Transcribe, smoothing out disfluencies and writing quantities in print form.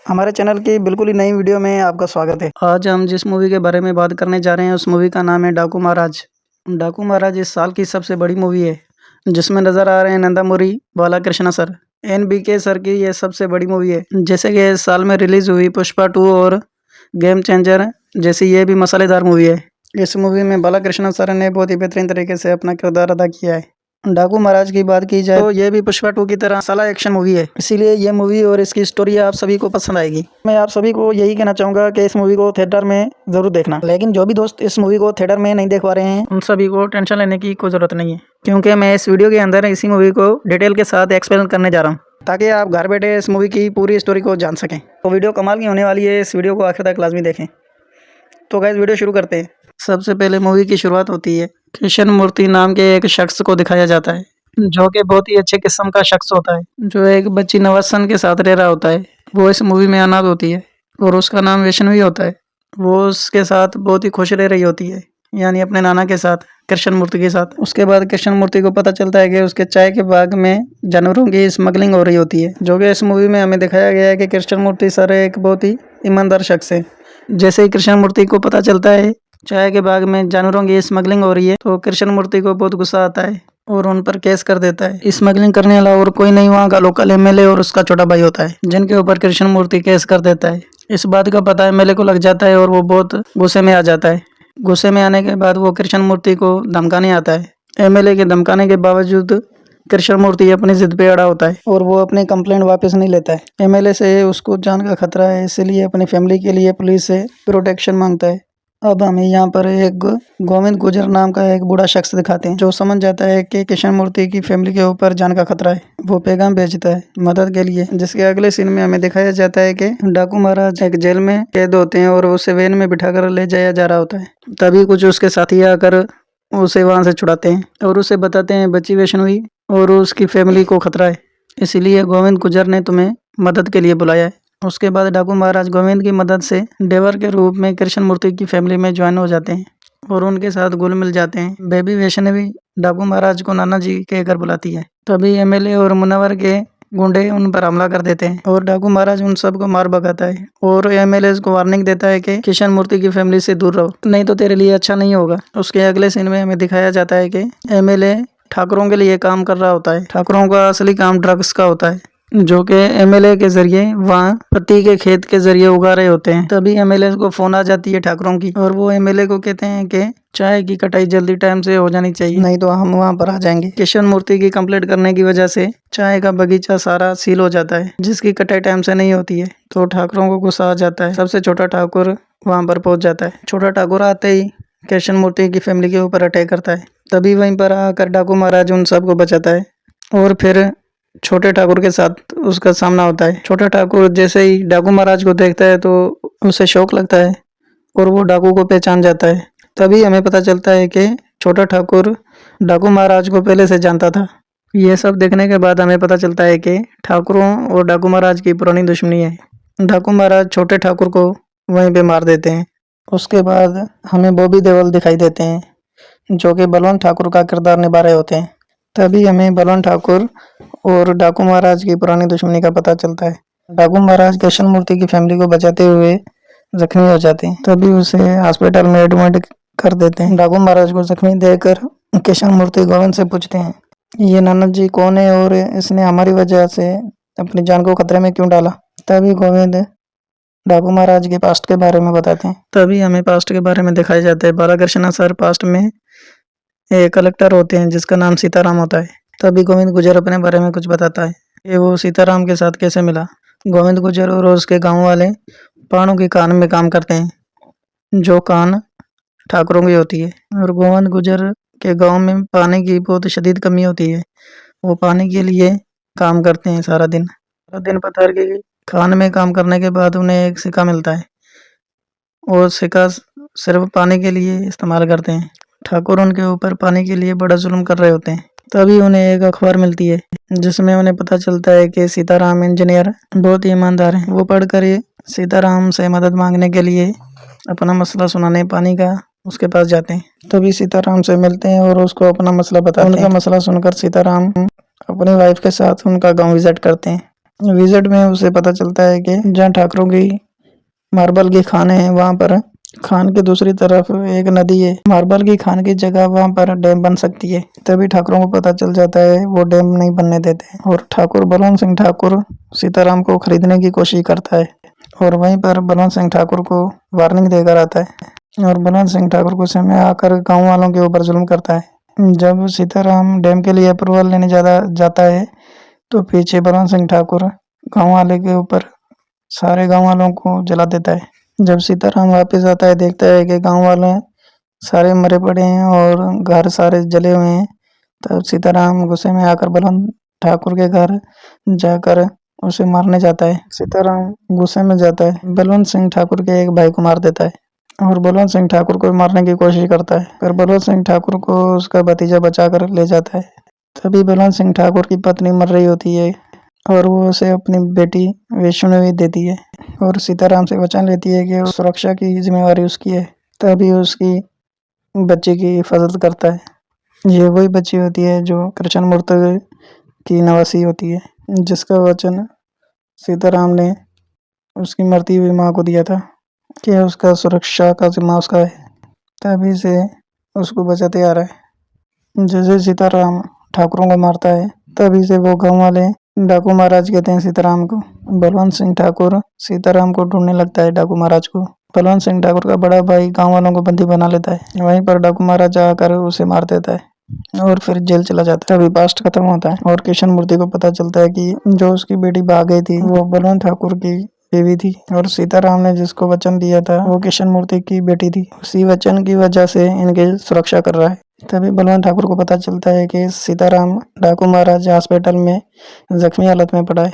हमारे चैनल की बिल्कुल ही नई वीडियो में आपका स्वागत है। आज हम जिस मूवी के बारे में बात करने जा रहे हैं उस मूवी का नाम है डाकू महाराज। डाकू महाराज इस साल की सबसे बड़ी मूवी है जिसमें नज़र आ रहे हैं Nandamuri Balakrishna sir. NBK sir की ये सबसे बड़ी मूवी है। जैसे कि इस साल में रिलीज हुई पुष्पा 2 और गेम चेंजर जैसी ये भी मसालेदार मूवी है। इस मूवी में बालाकृष्ण सर ने बहुत ही बेहतरीन तरीके से अपना किरदार अदा किया है। डाकू महाराज की बात की जाए तो ये भी पुष्पा 2 की तरह साला एक्शन मूवी है, इसीलिए ये मूवी और इसकी स्टोरी आप सभी को पसंद आएगी। मैं आप सभी को यही कहना चाहूँगा कि इस मूवी को थिएटर में ज़रूर देखना। लेकिन जो भी दोस्त इस मूवी को थिएटर में नहीं देख पा रहे हैं उन सभी को टेंशन लेने की कोई ज़रूरत नहीं है, क्योंकि मैं इस वीडियो के अंदर इसी मूवी को डिटेल के साथ एक्सप्लेन करने जा रहा हूँ ताकि आप घर बैठे इस मूवी की पूरी स्टोरी को जान सकें। तो वीडियो कमाल की होने वाली है, इस वीडियो को आखिर तक लाजमी देखें। तो गाइस वीडियो शुरू करते हैं। सबसे पहले मूवी की शुरुआत होती है। कृष्ण मूर्ति नाम के एक शख्स को दिखाया जाता है जो कि बहुत ही अच्छे किस्म का शख्स होता है, जो एक बच्ची नवासन के साथ रह रहा होता है। वो इस मूवी में अनाथ होती है और उसका नाम वैष्णवी होता है। वो उसके साथ बहुत ही खुश रह रही होती है, यानी अपने नाना के साथ, कृष्ण मूर्ति के साथ। उसके बाद कृष्ण मूर्ति को पता चलता है कि उसके चाय के बाग में जानवरों की स्मगलिंग हो रही होती है, जो कि इस मूवी में हमें दिखाया गया है कि कृष्ण मूर्ति सर एक बहुत ही ईमानदार शख्स है। जैसे ही कृष्ण मूर्ति को पता चलता है चाय के बाग में जानवरों की स्मगलिंग हो रही है तो कृष्ण मूर्ति को बहुत गुस्सा आता है और उन पर केस कर देता है। स्मगलिंग करने वाला और कोई नहीं वहाँ का लोकल MLA और उसका छोटा भाई होता है, जिनके ऊपर कृष्ण मूर्ति केस कर देता है। इस बात का पता MLA को लग जाता है और वो बहुत गुस्से में आ जाता है। गुस्से में आने के बाद वो कृष्ण मूर्ति को धमकाने आता है। MLA के धमकाने के बावजूद कृष्ण मूर्ति अपनी जिद पे अड़ा होता है और वो अपनी कंप्लेंट वापस नहीं लेता है। MLA से उसको जान का खतरा है, इसलिए अपनी फैमिली के लिए पुलिस से प्रोटेक्शन मांगता है। अब हमें यहाँ पर एक गोविंद गुजर नाम का एक बूढ़ा शख्स दिखाते हैं जो समझ जाता है कि कृष्ण मूर्ति की फैमिली के ऊपर जान का खतरा है। वो पैगाम भेजता है मदद के लिए, जिसके अगले सीन में हमें दिखाया जाता है कि डाकू महाराज एक जेल में कैद होते हैं और उसे वैन में बिठाकर ले जाया जा रहा होता है। तभी कुछ उसके साथी आकर उसे वहाँ से छुड़ाते हैं और उसे बताते हैं बच्ची वैष्णवी और उसकी फैमिली को खतरा है, इसीलिए गोविंद गुजर ने तुम्हें मदद के लिए बुलाया है। उसके बाद डाकू महाराज गोविंद की मदद से डेवर के रूप में कृष्ण मूर्ति की फैमिली में ज्वाइन हो जाते हैं और उनके साथ घुल मिल जाते हैं। बेबी वैष्णवी डाकू महाराज को नाना जी के घर बुलाती है। तभी MLA और मुनव्वर के गुंडे उन पर हमला कर देते हैं और डाकू महाराज उन सबको मार भगाता है और MLA को वार्निंग देता है कि कृष्ण मूर्ति की फैमिली से दूर रहो, नहीं तो तेरे लिए अच्छा नहीं होगा। उसके अगले सीन में हमें दिखाया जाता है कि MLA ठाकुरों के लिए काम कर रहा होता है। ठाकुरों का असली काम ड्रग्स का होता है, जो कि MLA के जरिए वहाँ पति के खेत के जरिए उगा रहे होते हैं। तभी MLA को फोन आ जाती है ठाकुरों की और वो MLA को कहते हैं कि चाय की कटाई जल्दी टाइम से हो जानी चाहिए, नहीं तो हम वहाँ पर आ जाएंगे। कृष्ण मूर्ति की कंप्लेंट करने की वजह से चाय का बगीचा सारा सील हो जाता है, जिसकी कटाई टाइम से नहीं होती है। तो ठाकुरों को गुस्सा आ जाता है। सबसे छोटा ठाकुर वहाँ पर पहुँच जाता है। छोटा ठाकुर आते ही कृष्ण मूर्ति की फैमिली के ऊपर अटैक करता है। तभी वहीं पर आकर डाकू महाराज उन सबको बचाता है और फिर छोटे ठाकुर के साथ उसका सामना होता है। छोटा ठाकुर जैसे ही डाकू महाराज को देखता है तो उसे शौक लगता है और वो डाकू को पहचान जाता है। तभी हमें पता चलता है कि छोटा ठाकुर डाकू महाराज को पहले से जानता था। ये सब देखने के बाद हमें पता चलता है कि ठाकुरों और डाकू महाराज की पुरानी दुश्मनी है। डाकू महाराज छोटे ठाकुर को वहीं पे मार देते हैं। उसके बाद हमें बॉबी देओल दिखाई देते हैं, जो कि बलवंत ठाकुर का किरदार निभा रहे होते हैं। तभी हमें बलवंत ठाकुर और डाकू महाराज की पुरानी दुश्मनी का पता चलता है। डाकू महाराज कृष्ण मूर्ति की फैमिली को बचाते हुए जख्मी हो जाते हैं, तभी उसे हॉस्पिटल में एडमिट कर देते हैं। डाकू महाराज को जख्मी देखकर कृष्ण मूर्ति गोविंद से पूछते हैं, ये नाना जी कौन है और इसने हमारी वजह से अपनी जान को खतरे में क्यों डाला। तभी गोविंद डाकू महाराज के पास्ट के बारे में बताते हैं। तभी हमें पास्ट के बारे में दिखाया जाता है। बालाकृष्ण सर पास्ट में एक कलेक्टर होते हैं जिसका नाम सीताराम होता है। तभी गोविंद गुजर अपने बारे में कुछ बताता है कि वो सीताराम के साथ कैसे मिला। गोविंद गुजर और उसके गांव वाले पानों की कान में काम करते हैं, जो कान ठाकुरों की होती है। और गोविंद गुजर के गांव में पानी की बहुत शदीद कमी होती है। वो पानी के लिए काम करते हैं सारा दिन पत्थर की खान में काम करने के बाद उन्हें एक सिक्का मिलता है और सिक्का सिर्फ पानी के लिए इस्तेमाल करते हैं। ठाकुर उनके ऊपर पानी के लिए बड़ा जुल्म कर रहे होते हैं। तभी उन्हें एक अखबार मिलती है जिसमें उन्हें पता चलता है कि सीताराम इंजीनियर बहुत ही ईमानदार हैं। वो पढ़कर ये सीताराम से मदद मांगने के लिए अपना मसला सुनाने पानी का उसके पास जाते हैं। तभी सीताराम से मिलते हैं और उसको अपना मसला बताते हैं। उनका मसला सुनकर सीताराम अपनी वाइफ के साथ उनका गांव विजिट करते हैं विजिट में उसे पता चलता है कि जहाँ ठाकुरों की मार्बल की खान है वहाँ पर खान के दूसरी तरफ एक नदी है। मार्बल की खान की जगह वहाँ पर डैम बन सकती है। तभी ठाकुरों को पता चल जाता है, वो डैम नहीं बनने देते और ठाकुर बलवंत सिंह ठाकुर सीताराम को खरीदने की कोशिश करता है और वहीं पर बलवंत सिंह ठाकुर को वार्निंग देकर आता है और बलवंत सिंह ठाकुर गुस्से में आकर गाँव वालों के ऊपर जुल्म करता है। जब सीताराम डैम के लिए अप्रूवल लेने जाता है तो पीछे बलवंत सिंह ठाकुर गाँव वाले के ऊपर सारे गाँव वालों को जला देता है। जब सीताराम वापस आता है, देखता है कि गाँव वाले सारे मरे पड़े हैं और घर सारे जले हुए हैं। तब सीताराम गुस्से में आकर बलवंत ठाकुर के घर जाकर उसे मारने जाता है। सीताराम गुस्से में जाता है, बलवंत सिंह ठाकुर के एक भाई को मार देता है और बलवंत सिंह ठाकुर को मारने की कोशिश करता है, पर बलवंत सिंह ठाकुर को उसका भतीजा बचाकर ले जाता है। तभी बलवंत सिंह ठाकुर की पत्नी मर रही होती है और वो उसे अपनी बेटी वैष्णवी देती है और सीताराम से वचन लेती है कि सुरक्षा की जिम्मेवारी उसकी है। तभी उसकी बच्ची की हिफाजत करता है। ये वही बच्ची होती है जो कृष्णमूर्ति की नवासी होती है, जिसका वचन सीताराम ने उसकी मरती हुई माँ को दिया था कि उसका सुरक्षा का जिम्मा उसका है। तभी से उसको बचाते आ रहा है। जैसे सीताराम ठाकुरों को मारता है, तभी से वो गाँव वाले डाकू महाराज कहते हैं सीताराम को। बलवंत सिंह ठाकुर सीताराम को ढूंढने लगता है डाकू महाराज को। बलवंत सिंह ठाकुर का बड़ा भाई गांव वालों को बंदी बना लेता है। वहीं पर डाकू महाराज आकर उसे मार देता है और फिर जेल चला जाता है। अभी पास्ट खत्म होता है और कृष्णमूर्ति को पता चलता है कि जो उसकी बेटी भाग गई थी वो बलवंत ठाकुर की बीवी थी और सीताराम ने जिसको वचन दिया था वो कृष्णमूर्ति की बेटी थी। उसी वचन की वजह से इनकी सुरक्षा कर रहा है। तभी बलवंत ठाकुर को पता चलता है कि सीताराम डाकू महाराज हॉस्पिटल में जख्मी हालत में पड़ा है।